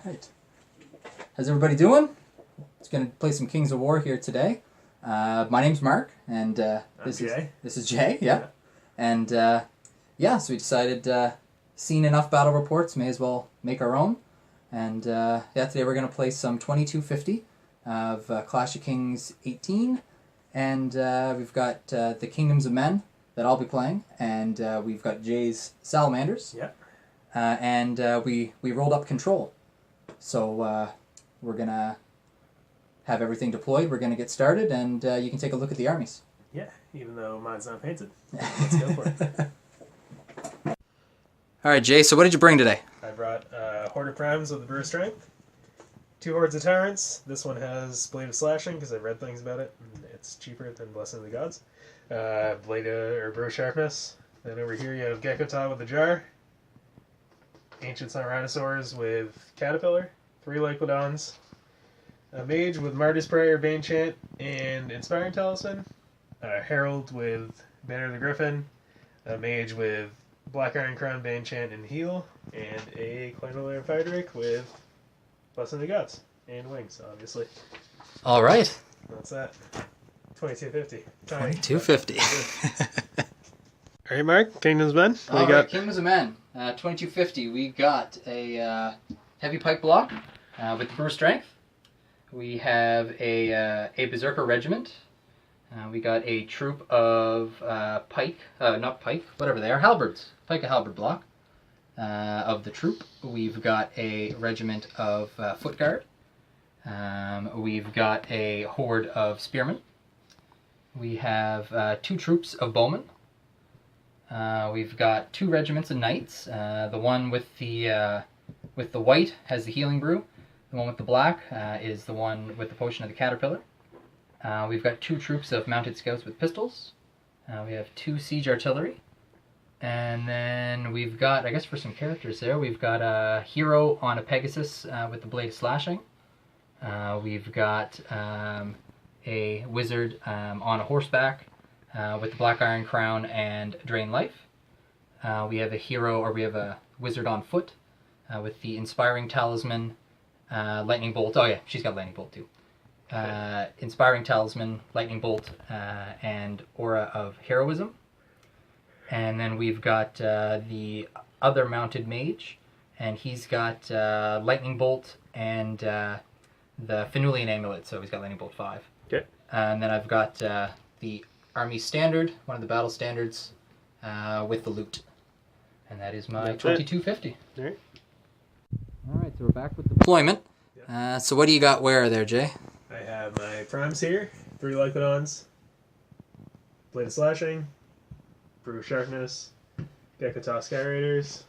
Right. How's everybody doing? It's going to play some Kings of War here today. My name's Mark, and this is Jay, yeah. And yeah, so we decided, seen enough battle reports, may as well make our own. And yeah, today we're going to play some 2250 of Clash of Kings 18. And we've got the Kingdoms of Men that I'll be playing, and we've got Jay's Salamanders. Yeah. And we rolled up Control. So we're going to have everything deployed. We're going to get started, and you can take a look at the armies. Yeah, even though mine's not painted. Let's go for it. All right, Jay, so what did you bring today? I brought Horde of Primes with the Brew Strength, 2 Hordes of Tyrants. This one has Blade of Slashing, because I've read things about it, and it's cheaper than Blessing of the Gods. Brew Sharpness. Then over here you have Gekota with the Jar, Ancient Rhinosaurs with Caterpillar, 3 Lycodons, a Mage with Martyr's Prayer, Bane Chant, and Inspiring Talisman, a Herald with Banner of the Griffin, a Mage with Black Iron Crown, Bane Chant, and Heal, and a Clan of Fire Drake with Blessing of the Gods, and Wings, obviously. All right. That's that. 2250. 2250. All right, Mark, Kingdoms Men. All right, Kingdoms of Men, 2250. We got a heavy pike block with the Brew Strength. We have a Berserker Regiment. We got a troop of halberds. Pike and halberd block of the troop. We've got a regiment of Foot Guard. We've got a horde of spearmen. We have 2 troops of bowmen. We've got 2 regiments of knights. The one with the white has the healing brew. The one with the black is the one with the potion of the caterpillar. We've got 2 troops of mounted scouts with pistols. We have 2 siege artillery. And then we've got, I guess for some characters there, we've got a hero on a Pegasus with the blade of slashing. We've got a wizard on a horseback with the black iron crown and drain life. We have a wizard on foot with the inspiring talisman, lightning bolt. Oh yeah, she's got lightning bolt too. Inspiring talisman, lightning bolt, and aura of heroism. And then we've got the other mounted mage, and he's got lightning bolt and the Fenulian amulet, so he's got lightning bolt 5. Okay. And then I've got the army standard, one of the battle standards, with the loot. And that is my 2250. All right. All right, so we're back with deployment. Yep. So what do you got where there, Jay? I have my primes here, 3 Lycodons, Blade of Slashing, Brew Sharpness, Gekota Sky Raiders,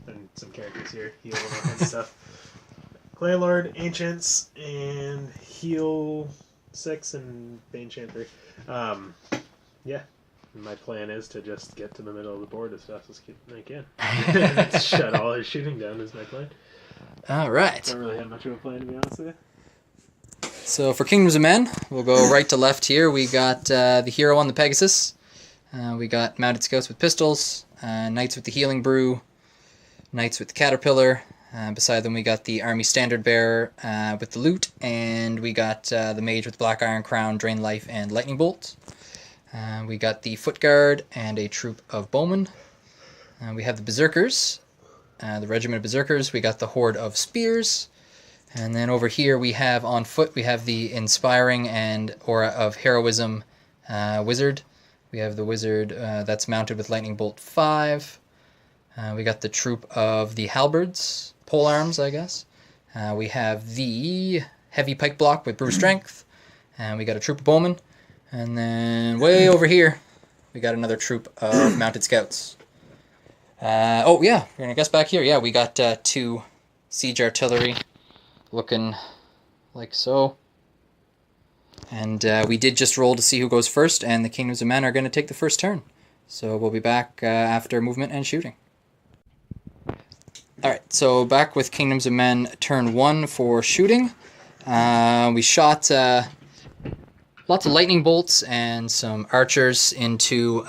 and some characters here, heal and all kinds of stuff. Clan Lord, Ancients, and Heal 6 and Bane Chant 3. Yeah. My plan is to just get to the middle of the board as fast as I can. Shut all his shooting down is my plan. All right. Don't really have much of a plan, to be honest with you. So for Kingdoms of Men, we'll go right to left here. We got the hero on the Pegasus. We got mounted scouts with pistols, knights with the healing brew, knights with the caterpillar. Beside them we got the army standard bearer with the loot, and we got the mage with black iron crown, drain life, and lightning bolt. We got the foot guard and a troop of bowmen. We have the berserkers, the regiment of berserkers. We got the horde of spears. And then over here we have on foot, we have the inspiring and aura of heroism wizard. We have the wizard that's mounted with lightning bolt 5. We got the troop of the halberds, pole arms, I guess. We have the heavy pike block with brew strength. And we got a troop of bowmen. And then way over here, we got another troop of mounted scouts. Oh yeah, we're gonna guess back here. Yeah, we got 2 siege artillery, looking like so. And we did just roll to see who goes first, and the Kingdoms of Men are going to take the first turn. So we'll be back after movement and shooting. Alright, so back with Kingdoms of Men, turn 1 for shooting. We shot lots of lightning bolts and some archers into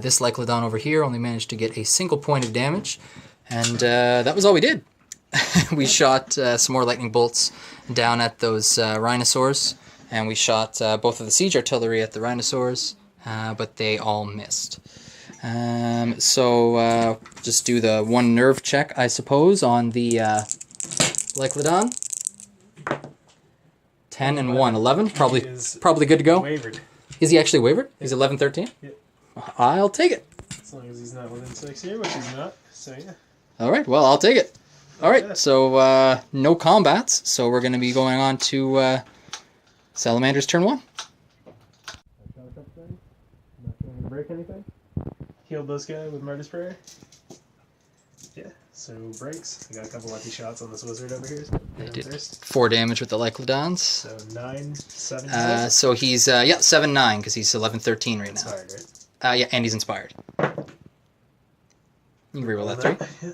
this Lycodon over here. Only managed to get a single point of damage. And that was all we did. we shot some more lightning bolts down at those rhinosaurs, and we shot both of the siege artillery at the rhinosaurs, but they all missed. So just do the one nerve check, I suppose, on the Lyclodon. 10 and 1, 11. Probably good to go. Wavered. Is he actually wavered? He's 11, 13? Yeah. I'll take it. As long as he's not within 6 here, which he's not. So yeah. All right, well, I'll take it. All right, so no combats, so we're going to be going on to Salamanders turn 1. Not going to break anything. Healed this guy with Murder Sprayer. Yeah, so breaks. I got a couple lucky shots on this wizard over here. So I did 4 damage with the Lyclodons. So 9, 7, so he's, 7-9, because he's 11-13 right now. Inspired, right? Yeah, and he's inspired. You can reroll that 3. Yeah.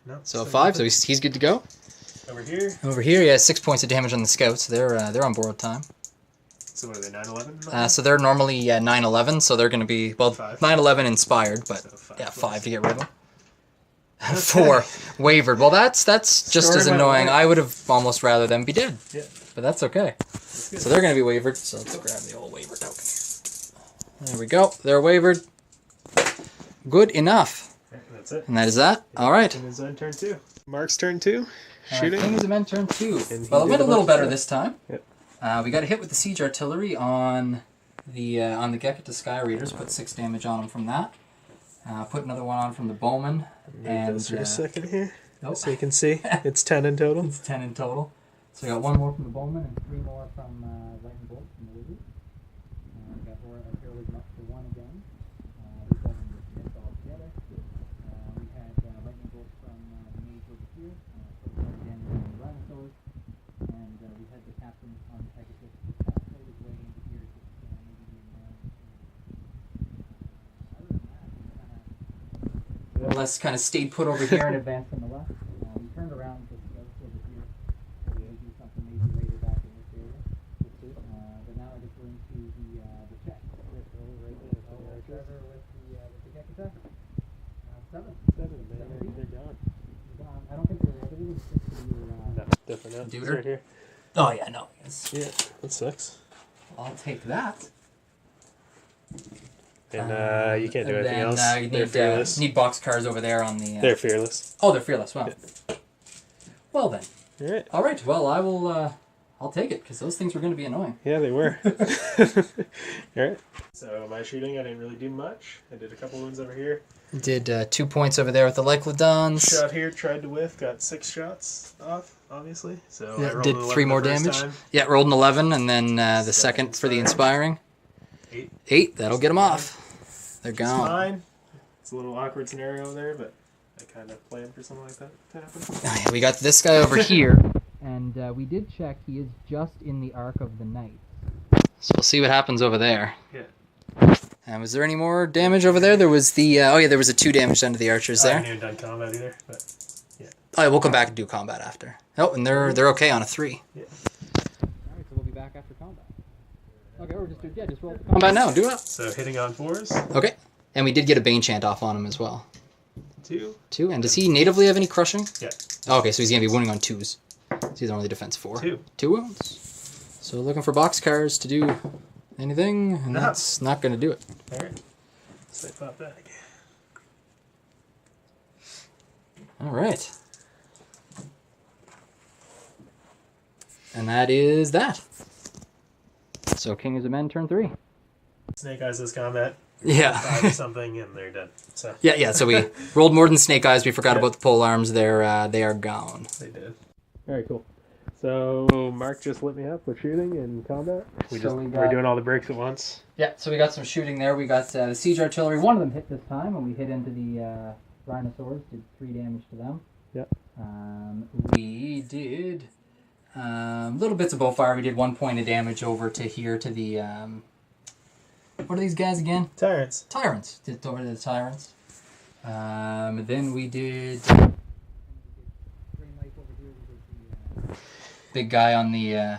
No, So 5, so he's good to go. Over here. Over here, he has 6 points of damage on the scouts. They're on borrowed time. So what are they, 9/11? So they're normally 9/11, so they're going to be 9/11 inspired, but So 5 to get rid of them. 4 wavered. Well, that's just as annoying. I would have almost rather them be dead. Yeah. But that's okay. So they're going to be wavered. So let's grab the old waiver token here. There we go. They're wavered. Good enough. That's it. And that is that. All right. And his own turn 2. Mark's turn 2. Shooting. King is a men turn 2. And Well, it he went did a little much better better. this time. Yep. We got a hit with the siege artillery on the Gecko Sky Readers. Put 6 damage on him from that. Put another one on from the bowman. And for a second here, nope. so you can see it's 10 in total. It's 10 in total. So we got 1 more from the bowman and 3 more from lightning bolt from the wizard. We got artillery up to 1 again. We got them missed all together. We had lightning bolts from the mage over here. So again from the rhinosaurs. And we had the captain on Pegasus. Made his way into here to maybe be other than that, he more or less kind of stayed put over here and advanced on the left. We turned around to the over here. So we do something maybe later back in this area. But now I guess we're into the check. Trevor with the Gecko attack. 7. They're gone. I don't think they're everything is just to your No, definitely not. Duder? Right here. Oh yeah, no. Yes. Yeah, that sucks. I'll take that. And you can't do anything else. You They're fearless. need box cars over there on the. They're fearless. Oh, they're fearless. Wow. Yeah. Well then. All right. All right. Well, I will. I'll take it because those things were going to be annoying. Yeah, they were. All right. So my shooting, I didn't really do much. I did a couple wounds over here. Did 2 points over there with the Lyclodons. Shot here, tried to whiff, got 6 shots off, obviously. So Yeah, I rolled did an 11 3 more the first damage. time. Yeah, rolled an 11, and then the second for the inspiring. 8. 8. That'll get them off. They're It's gone. fine. It's a little awkward scenario there, but I kind of planned for something like that to happen. Oh, yeah, we got this guy over here, and we did check. He is just in the arc of the knight. So we'll see what happens over there. Yeah. And was there any more damage over there? There was the there was a 2 damage done to the archers I there. haven't even done combat either, but yeah. Oh, yeah, we'll come back and do combat after. Oh, and they're okay on a 3. Yeah. Alright, so we'll be back after combat. Okay, or just roll combat now. Do it. So hitting on 4s. Okay, and we did get a Bane Chant off on him as well. 2. 2, and does he natively have any crushing? Yeah. Oh, okay, so he's gonna be wounding on 2s. So he's only defense 4. 2. 2 wounds. So looking for boxcars to do anything, and No. that's not gonna do it. All right. So I pop that again. All right. And that is that. So King is a Men turn 3. Snake Eyes this combat. Yeah. 5 or something, and they're dead. So Yeah. So we rolled more than Snake Eyes. We forgot Yeah. about the pole arms. They are gone. they did. All right, cool. So Mark just lit me up with shooting and combat. We're doing all the breaks at once. Yeah. So we got some shooting there. We got the siege artillery. One of them hit this time, and we hit into the rhinosaurs. Did 3 damage to them. Yep. We did little bits of bowfire. We did 1 point of damage over to here to the what are these guys again? Tyrants. Tyrants. Did over to the tyrants. Then we did big guy on the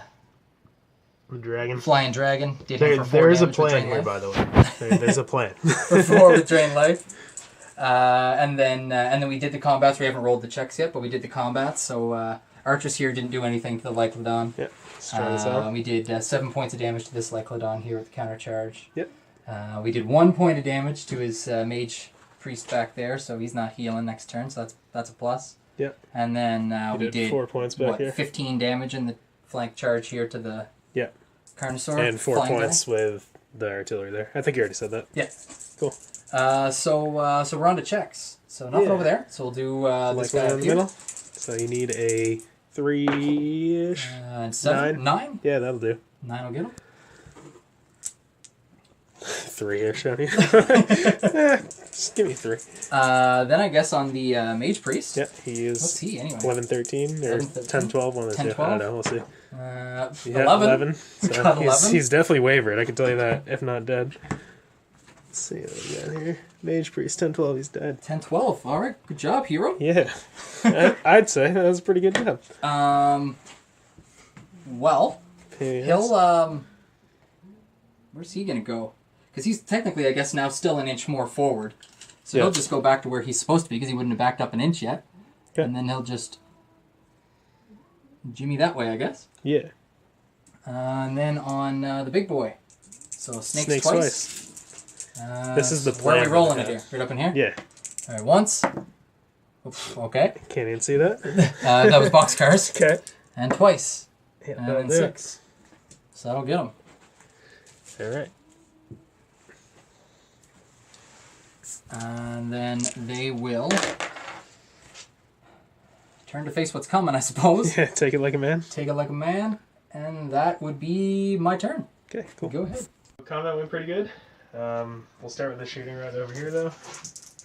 The dragon. flying dragon. Did him for 4 There is a damage with plan drain here, life. by the way. There's a plan. For 4 with drain life. And then we did the combats. We haven't rolled the checks yet, but we did the combats. So Archers here didn't do anything to the Lyclodon. Yep. Let's try this out. We did 7 points of damage to this Lyclodon here with the counter charge. Yep. We did 1 point of damage to his Mage Priest back there, so he's not healing next turn, so that's a plus. Yep. And then we did 4 points back here. 15 damage in the flank charge here to the Carnosaur. And 4 points with the artillery there. I think you already said that. Yeah. Cool. So we're on to checks. So nothing over there. So we'll do this guy in the middle. So you need a 3-ish. And 7? 9? Yeah, that'll do. 9 will get him. 3-ish, I mean. Just give me 3. Then I guess on the Mage Priest. Yeah, he is. What's he anyway? 11-13 or 10-12, one of the 10-12? two. I don't know, we'll see. 11. So 11. he's definitely wavered, I can tell you that, if not dead. Let's see what we got here. Mage Priest, 10-12, he's dead. 10-12. All right, good job, hero. Yeah, I'd say that was a pretty good job. Well, Yes. he'll where's he gonna go? Because he's technically, I guess, now still an inch more forward. So he'll just go back to where he's supposed to be because he wouldn't have backed up an inch yet. Okay. And then he'll just jimmy that way, I guess. Yeah. And then on the big boy. So snakes twice. This is the Where are we plan rolling that it I here? Right up in here? Yeah. All right, once. Oops, okay. Can't even see that. That was boxcars. Okay. And twice. Yeah, And that'll then do. 6. So that'll get him. All right. And then they will turn to face what's coming, I suppose. Yeah, take it like a man. Take it like a man. And that would be my turn. Okay, cool. Go ahead. Combat went pretty good. We'll start with the shooting rod over here, though.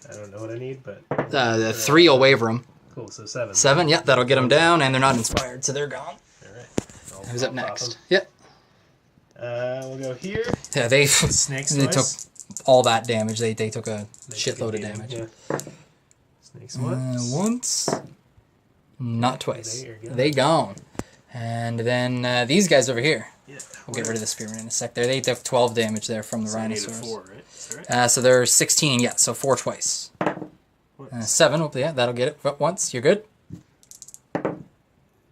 I don't know what I need, but... The 3 will waver him. Cool, so 7. 7, yeah, that'll get them down, and they're not inspired, so they're gone. All right. Who's up next? Yep. We'll go here. Yeah, they Snakes took twice. all that damage. They took a They shitload of took a damage. beating, yeah. Snakes once. Once. Not twice. They are gone. They gone. And then these guys over here. Yeah. We'll get rid of the spearman in a sec there. They took 12 damage there from the So I needed rhinoceros. 4, right? Is that right? So they're 16, yeah, so 4 twice. 7, oh, yeah, that'll get it. But once, you're good. Yeah.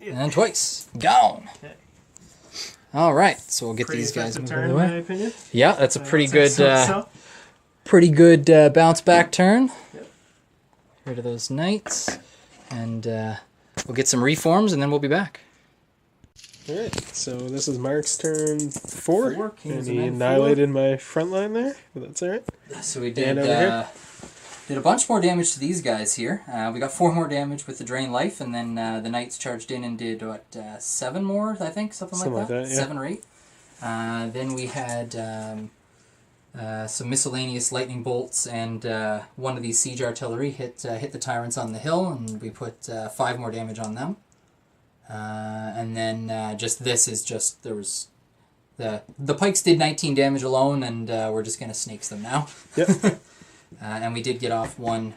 And then twice. Gone. Okay. All right, so we'll get Pretty these guys effective moving turn, in away. my opinion. Yeah, that's a pretty good, So. pretty good bounce back turn. Yep. Get rid of those knights, and we'll get some reforms, and then we'll be back. All right, so this is Mark's turn 4, Four, and Kings of he Men, annihilated my front line there, but that's all right. So we And did over here? did a bunch more damage to these guys here. We got 4 more damage with the drain life, and then the knights charged in and did what 7 more, I think, something like that. yeah. 7 or 8. Then we had some miscellaneous lightning bolts, and one of these siege artillery hit the tyrants on the hill, and we put 5 more damage on them. And then just this is just there was the pikes did 19 damage alone, and we're just gonna snakes them now. Yep. And we did get off 1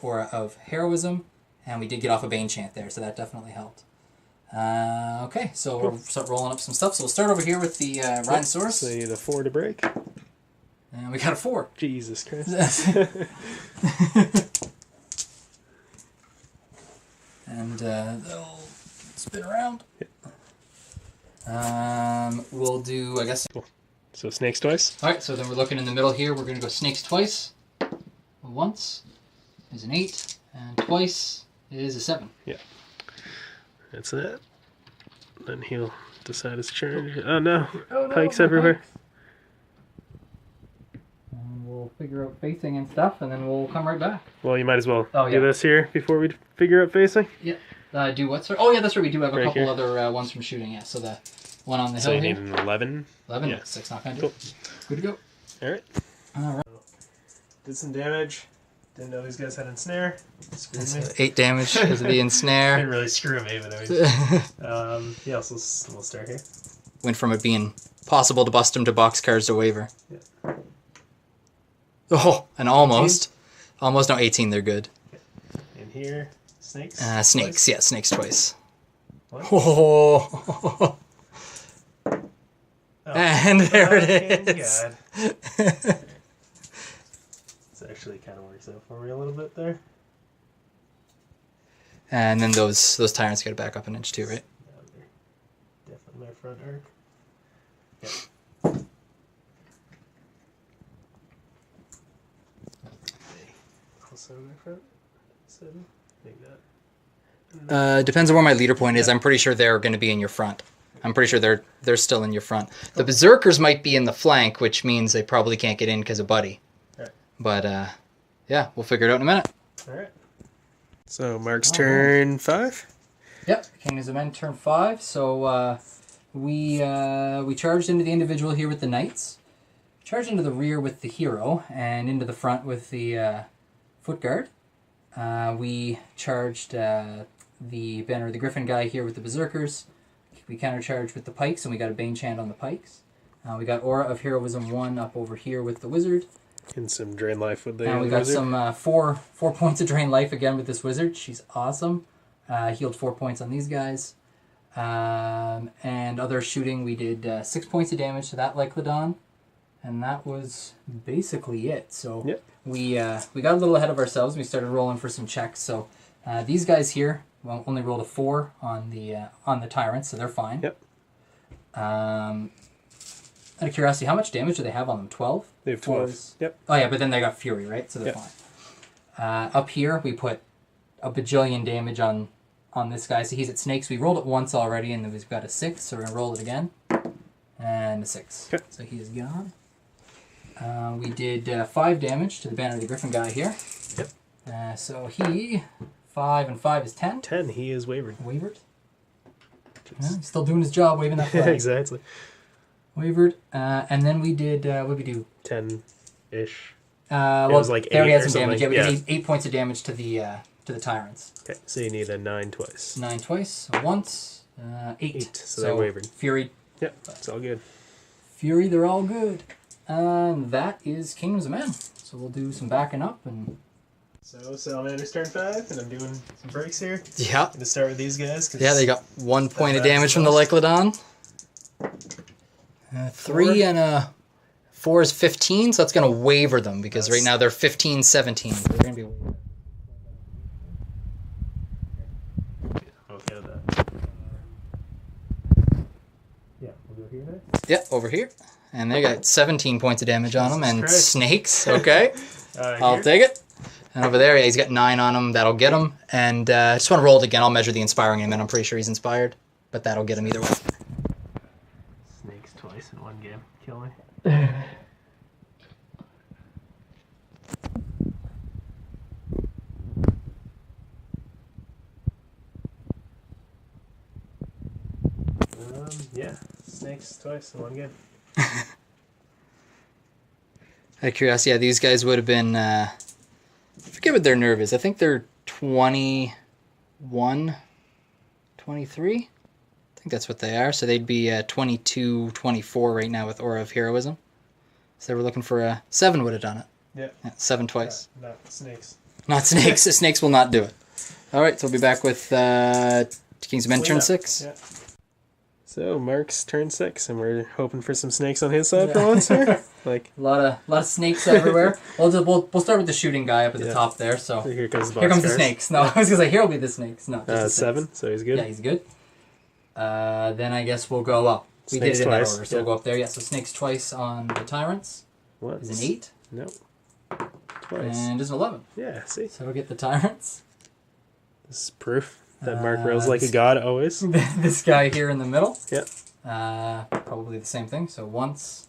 aura of heroism, and we did get off a Bane chant there, so that definitely helped. Okay, so we'll start rolling up some stuff. So we'll start over here with the Rhinosaurus. So you need a 4 to break. And we got a 4. Jesus Christ. And they'll spin around. We'll do, I guess... So snakes twice. Alright, so then we're looking in the middle here. We're going to go snakes twice. Once is an 8, and twice is a 7. Yeah. That's it. Then he'll decide his charge. Oh no! Oh, no, Pikes no everywhere. pikes. And we'll figure out facing and stuff, and then we'll come right back. Well, you might as well Oh, do yeah. this here before we figure out facing. Do what, sir? Oh, yeah, that's right. We do have a Right couple here. other ones from shooting, yeah. So the one on the So hill you here. need an 11. 11? Yeah. 6 not going to Cool. do it. Good to go. Alright. Alright. Did some damage. Didn't know these guys had ensnare. Screwed me. 8 damage because of the ensnare. Didn't really screw me, but anyways. Yeah, so we'll start here. Went from it being possible to bust him to boxcars to waiver. Yeah. Oh, and almost. 18? Almost, no, 18, they're good. In here, snakes. Snakes, twice. yeah, snakes twice. What? Oh. Oh. And there it Fucking is. God. So actually kind of works out for me a little bit there. And then those tyrants get back up an inch too, right? Yeah, they're definitely my front arc. Yeah. Also my front. So, I think that. Depends on where my leader point is. I'm pretty sure they're going to be in your front. I'm pretty sure they're still in your front. The berserkers might be in the flank, which means they probably can't get in because of Buddy. Right. But yeah, we'll figure it out in a minute. All right. So Mark's turn 5. Yep, Kingdoms of Men turn 5. So we charged into the individual here with the knights, charged into the rear with the hero, and into the front with the foot guard. We charged the Banner of the Griffin guy here with the berserkers. We countercharged with the pikes, and we got a Bane Chant on the pikes. We got Aura of Heroism 1 up over here with the wizard. And some Drain Life with the And we got wizard. some 4 points of Drain Life again with this wizard. She's awesome. Healed 4 points on these guys. And other shooting, we did 6 points of damage to that Lyclodon. And that was basically it. So yep. we got a little ahead of ourselves. We started rolling for some checks. So these guys here only rolled a 4 on the tyrants, so they're fine. Yep. Out of curiosity, how much damage do they have on them? 12? They have 12. Fours. Yep. Oh yeah, but then they got Fury, right? So they're Yep. fine. Up here, we put a bajillion damage on this guy. So he's at snakes. We rolled it once already, and then we've got a 6, so we're going to roll it again. And a 6. Okay. So he is gone. We did 5 damage to the Banner of the Griffin guy here. Yep. So he, 5 and 5 is 10. 10, he is wavered. Wavered. Yeah, he's still doing his job, waving that flag. Exactly. Wavered. And then we did, what did we do? 10-ish. Well, was like there 8 we had or some damage. Yeah, something. we did 8 points of damage to the tyrants. Okay, so you need a 9 twice. 9 twice, so once, 8. 8, so they're wavered. Fury. Yep, it's all good. Fury, they're all good. That is Kingdoms of Men. So we'll do some backing up and. So Salamander's turn 5, and I'm doing some breaks here. Yeah. I'm gonna start with these guys. Yeah, they got 1 point of damage from the Lyclodon. 3 and a 4 is 15, so that's going to waver them because right now they're 15, 17. So they're going to be. Okay with that. Yeah, we'll go here next. Yeah, over here. And they got 17 points of damage on them and Christ. snakes. Okay. I'll Here. take it. And over there, yeah, he's got 9 on him. That'll get him. And I just want to roll it again. I'll measure the inspiring in a minute. I'm pretty sure he's inspired. But that'll get him either way. Snakes twice in one game. Kill me. Yeah, snakes twice in one game. Out of curiosity, yeah, these guys would have been... I forget what their nerve is. I think they're 21, 23. I think that's what they are. So they'd be 22, 24 right now with Aura of Heroism. So they were looking for a 7 would have done it. Yeah. 7 twice. Not snakes. Not snakes. The snakes will not do it. All right, so we'll be back with King's Men turn 6. Yeah. So Mark's turn 6, and we're hoping for some snakes on his side for once here. Like a lot of snakes everywhere. We'll start with the shooting guy up at the top there. So here comes the here comes the snakes. No, I was gonna say here will be the snakes. No, just the 7, snakes. so he's good. Yeah, he's good. Then I guess we'll go up. We Snakes did it in that twice, order, so we'll go up there. Yeah, so snakes twice on the tyrants. Once. Is an 8. No. Twice. And is an 11. Yeah, see? So we'll get the tyrants. This is proof that Mark rolls like a god always. This guy here in the middle. Yep. Probably the same thing. So once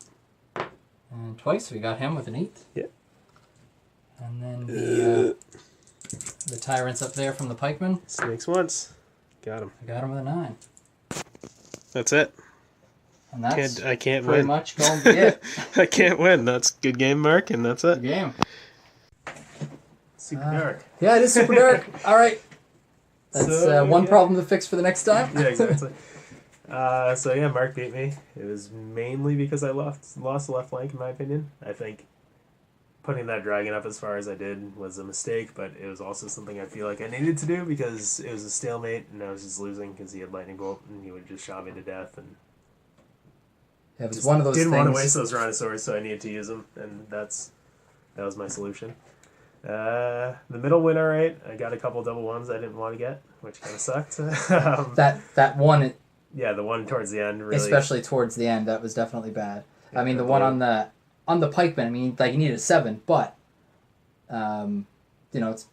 and twice. We got him with an 8. Yep. And then the tyrants up there from the pikemen. Snakes once. Got him. I got him with a 9. That's it. And that's I can't pretty win. much going to be it. I can't win. That's good game, Mark, and that's it. Good game. Super dark. Yeah, it is super dark. All right. That's So, one yeah. problem to fix for the next time. Yeah, exactly. So yeah, Mark beat me. It was mainly because I lost the left flank, in my opinion. I think putting that dragon up as far as I did was a mistake, but it was also something I feel like I needed to do because it was a stalemate and I was just losing because he had lightning bolt and he would just shot me to death and Yeah, it was just one of those didn't things. want to waste those rhinosaurs, so I needed to use them, and that was my solution. The middle went all right. I got a couple double ones I didn't want to get, which kind of sucked. That one, Yeah, the one towards the end really. especially towards the end, that was definitely bad. Yeah, I mean, the one on the pikeman. I mean, like you needed a 7, but it's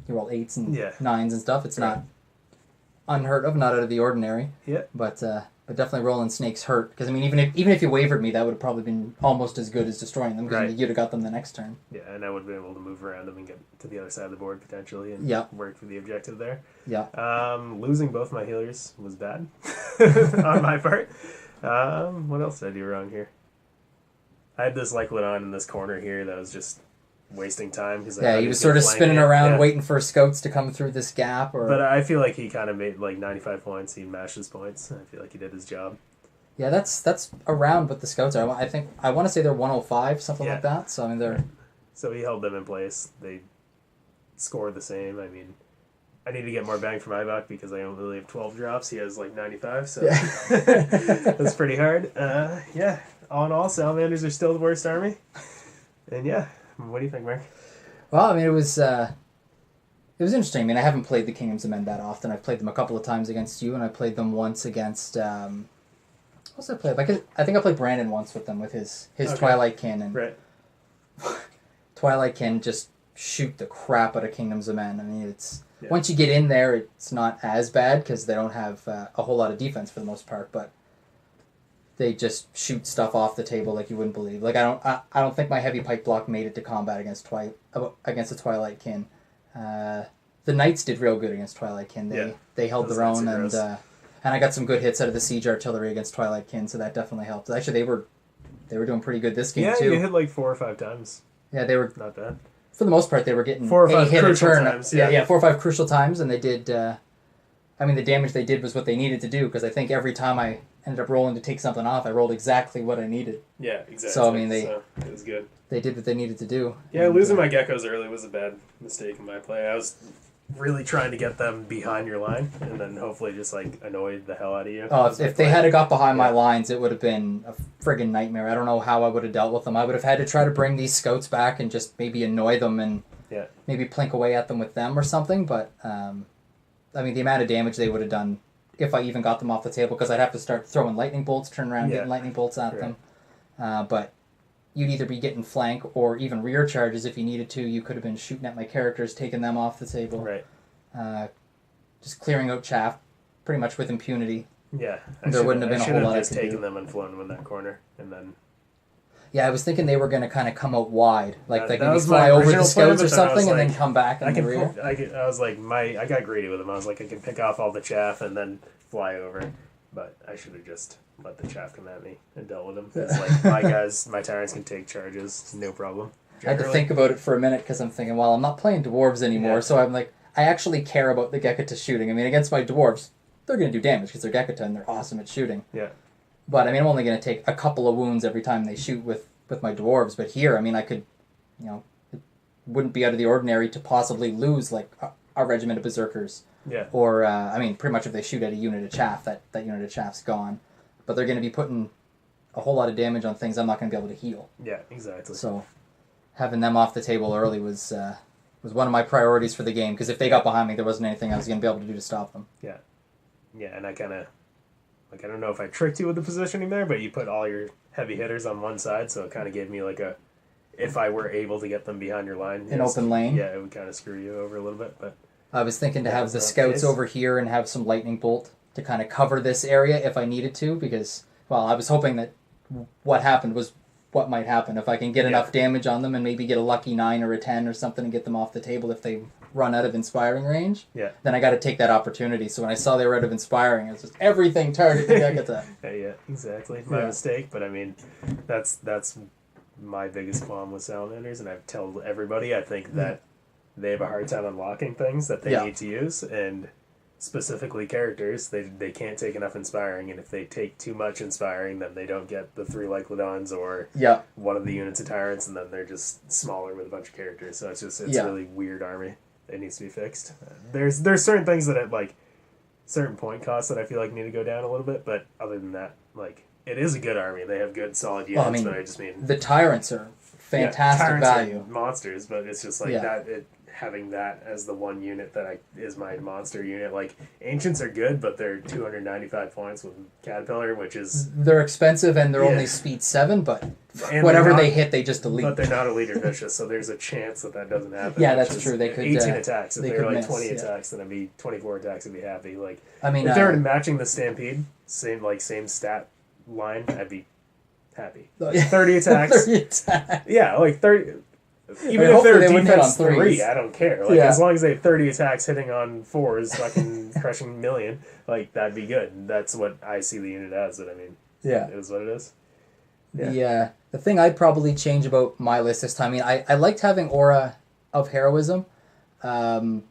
you roll 8s and 9s and stuff. It's not unheard of, not out of the ordinary. Yeah. But definitely rolling snakes hurt because I mean, even if you wavered me, that would have probably been almost as good as destroying them because you'd have got them the next turn. Yeah, and I would have been able to move around them and get to the other side of the board potentially and work for the objective there. Yeah. Losing both my healers was bad on my part. What else did I do wrong here? I had this Lyclodon in this corner here that was just wasting time because he was sort of spinning around waiting for scouts to come through this gap. But I feel like he kind of made like 95 points. He mashed his points. I feel like he did his job. Yeah, that's around what the scouts are. I think I want to say they're 105, something like that. So I mean they're. So he held them in place. They scored the same. I mean, I need to get more bang for my buck because I only really have 12 drops. He has like 95, so that's pretty hard. All in all, Salamanders are still the worst army. And what do you think, Mark? Well, I mean, it was interesting. I mean, I haven't played the Kingdoms of Men that often. I've played them a couple of times against you, and I played them once against. What else did I play? I think I played Brandon once with them with his Twilight Kin, and Twilight Kin just shoot the crap out of Kingdoms of Men. I mean, it's once you get in there, it's not as bad because they don't have a whole lot of defense for the most part, but they just shoot stuff off the table like you wouldn't believe. Like I don't think my heavy pike block made it to combat against the Twilight Kin. The Knights did real good against Twilight Kin. They held their own, and I got some good hits out of the siege artillery against Twilight Kin, so that definitely helped. Actually, they were doing pretty good this game too. Yeah, you hit like 4 or 5 times. Yeah, they were not bad. For the most part, they were getting 4 or 5 crucial times. Yeah, 4 or 5 crucial times, and they did. I mean, the damage they did was what they needed to do because I think every time I ended up rolling to take something off, I rolled exactly what I needed. Yeah, exactly. So I mean, it was good. They did what they needed to do. Yeah, losing my geckos early was a bad mistake in my play. I was really trying to get them behind your line, and then hopefully just like annoyed the hell out of you. Oh, if they had got behind my lines, it would have been a friggin' nightmare. I don't know how I would have dealt with them. I would have had to try to bring these scouts back and just maybe annoy them and maybe plink away at them with them or something. But I mean, the amount of damage they would have done if I even got them off the table, because I'd have to start throwing lightning bolts, turn around, getting lightning bolts at them. But you'd either be getting flank or even rear charges if you needed to. You could have been shooting at my characters, taking them off the table. Right. Just clearing out chaff pretty much with impunity. Yeah. There wouldn't have been a whole lot I could do. taken them and flown them in that corner, and then... Yeah, I was thinking they were going to kind of come out wide, like maybe fly over the scouts or something, and then come back in the rear. I was like, I got greedy with them. I was like, I can pick off all the chaff and then fly over, but I should have just let the chaff come at me and dealt with them. It's like my tyrants can take charges, no problem. I had to think about it for a minute because I'm thinking, well, I'm not playing dwarves anymore, so I'm like, I actually care about the Gekata shooting. I mean, against my dwarves, they're going to do damage because they're Gekata and they're awesome at shooting. Yeah. But, I mean, I'm only going to take a couple of wounds every time they shoot with my dwarves. But here, I mean, I could, it wouldn't be out of the ordinary to possibly lose, like, a regiment of berserkers. Yeah. Or, I mean, pretty much if they shoot at a unit of chaff, that unit of chaff's gone. But they're going to be putting a whole lot of damage on things I'm not going to be able to heal. Yeah, exactly. So, having them off the table early was one of my priorities for the game, because if they got behind me, there wasn't anything I was going to be able to do to stop them. Yeah. Yeah, and I kind of... Like, I don't know if I tricked you with the positioning there, but you put all your heavy hitters on one side, so it kind of gave me like a... If I were able to get them behind your line... An open lane? Yeah, it would kind of screw you over a little bit, but... I was thinking to have the scouts over here and have some lightning bolt to kind of cover this area if I needed to, because, well, I was hoping that what happened was what might happen. If I can get enough damage on them and maybe get a lucky 9 or a 10 or something and get them off the table if they run out of inspiring range, then I got to take that opportunity. So when I saw they were out of inspiring, it was just everything targeted at that. Yeah, exactly. My mistake, but I mean, that's my biggest qualm with Salamanders, and I've told everybody, I think that they have a hard time unlocking things that they need to use, and specifically characters, they can't take enough inspiring, and if they take too much inspiring, then they don't get the 3 Lyclodons or one of the units of tyrants, and then they're just smaller with a bunch of characters. So it's a really weird army. It needs to be fixed. There's certain things that at certain point costs that I feel like need to go down a little bit, but other than that, it is a good army. They have good solid units, but I just mean the tyrants are fantastic tyrants value. are monsters, but it's just like that. Having that as the one unit that is my monster unit. Like, Ancients are good, but they're 295 points with Caterpillar, which is... They're expensive, and they're only speed 7, but whatever they hit, they just delete. But they're not Elite or Vicious, so there's a chance that doesn't happen. Yeah, that's true. They could... 18 attacks. If they're like miss, 20 attacks, then I'd be 24 attacks, I'd be happy. Like, I mean, if they were matching the Stampede, same stat line, I'd be happy. Like 30 attacks. 30 attacks. Yeah, like 30... Even if they're defense 3, I don't care. Like, as long as they have 30 attacks hitting on 4s, fucking crushing a million, like, that'd be good. And that's what I see the unit as. But I mean, it is what it is. Yeah. The thing I'd probably change about my list this time, I mean, I liked having Aura of Heroism. I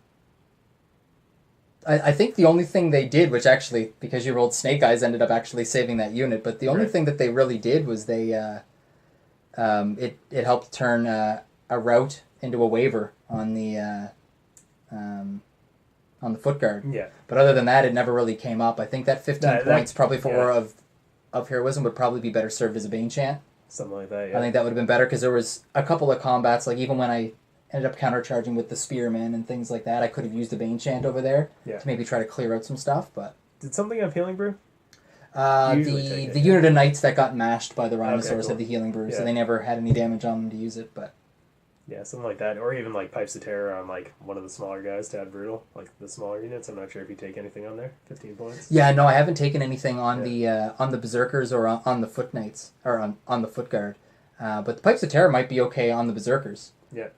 think the only thing they did, which actually, because you rolled Snake Eyes, ended up actually saving that unit, but the only thing that they really did was they, it helped turn a route into a waiver on the foot guard. Yeah. But other than that, it never really came up. I think that 15 points probably for Aura of Heroism would probably be better served as a Bane Chant. Something like that, yeah. I think that would have been better, because there was a couple of combats, like even when I ended up countercharging with the Spearman and things like that, I could have used a Bane Chant over there to maybe try to clear out some stuff, but... Did something have Healing Brew? The unit of Knights that got mashed by the Rhinosaurs had the Healing Brew, so they never had any damage on them to use it, but... Yeah, something like that. Or even like Pipes of Terror on like one of the smaller guys to add Brutal, like the smaller units. I'm not sure if you take anything on there. 15 points. Yeah, no, I haven't taken anything on the Berserkers or on the Foot Knights, or on the Foot Guard. But the Pipes of Terror might be okay on the Berserkers. Yeah.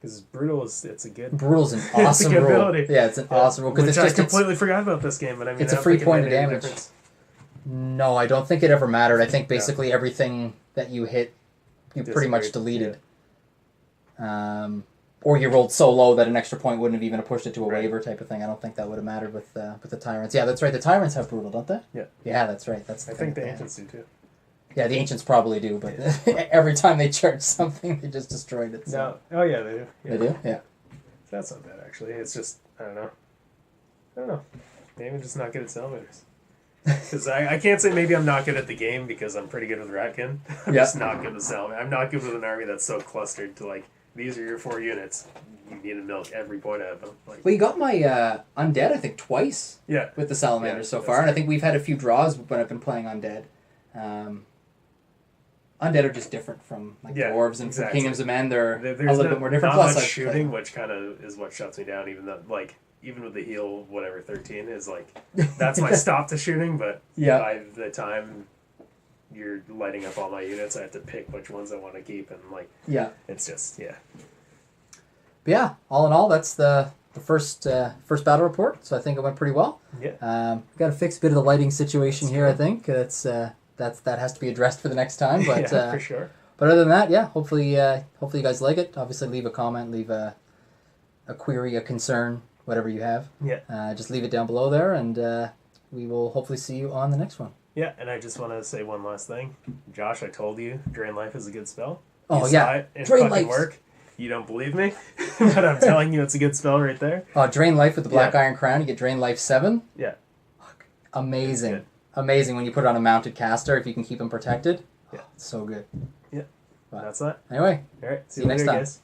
Because Brutal it's a good... Brutal's an awesome rule. Ability. Yeah, it's an awesome rule. Which I completely forgot about this game, but I mean... It's a free point of damage. No, I don't think it ever mattered. I think basically everything that you hit, you pretty much deleted. Or you rolled so low that an extra point wouldn't have even pushed it to a waiver type of thing. I don't think that would have mattered with the Tyrants. Yeah, that's right. The Tyrants have Brutal, don't they? Yeah. Yeah, that's right. I think the Ancients do too. Yeah, the Ancients probably do, but every time they charge something, they just destroyed it. So. No. Oh, yeah, they do. Yeah. They do? Yeah. That's not bad, actually. It's just, I don't know. Maybe I'm just not good at Salamanders. Because I can't say maybe I'm not good at the game, because I'm pretty good with Ratkin. I'm just not good with Salamanders. I'm not good with an army that's so clustered to, like, these are your 4 units. You need to milk every point out of them. Like, well, you got my Undead, I think, twice with the Salamanders so far, and I think we've had a few draws when I've been playing Undead. Undead are just different from like Dwarves and from Kingdoms of Men. They're a little bit more different. Plus, much shooting, which kind of is what shuts me down. Even though, like, even with the heal, whatever 13 is like, that's my stop to shooting. But by the time you're lighting up all my units, I have to pick which ones I want to keep, and like, it's just But yeah, all in all, that's the first battle report. So I think it went pretty well. Yeah. Got to fix a bit of the lighting situation here. I think that has to be addressed for the next time. But for sure. But other than that, hopefully you guys like it. Obviously, leave a comment, leave a query, a concern, whatever you have. Yeah. Just leave it down below there, and we will hopefully see you on the next one. Yeah, and I just want to say one last thing. Josh, I told you Drain Life is a good spell. Oh, you saw it in Drain fucking work. You don't believe me? But I'm telling you it's a good spell right there. Drain Life with the Black Iron Crown, you get Drain Life 7. Yeah. Fuck. Amazing. Amazing when you put it on a mounted caster, if you can keep him protected. Yeah. It's so good. Yeah. But that's that. Anyway. All right. See you next time. Guys.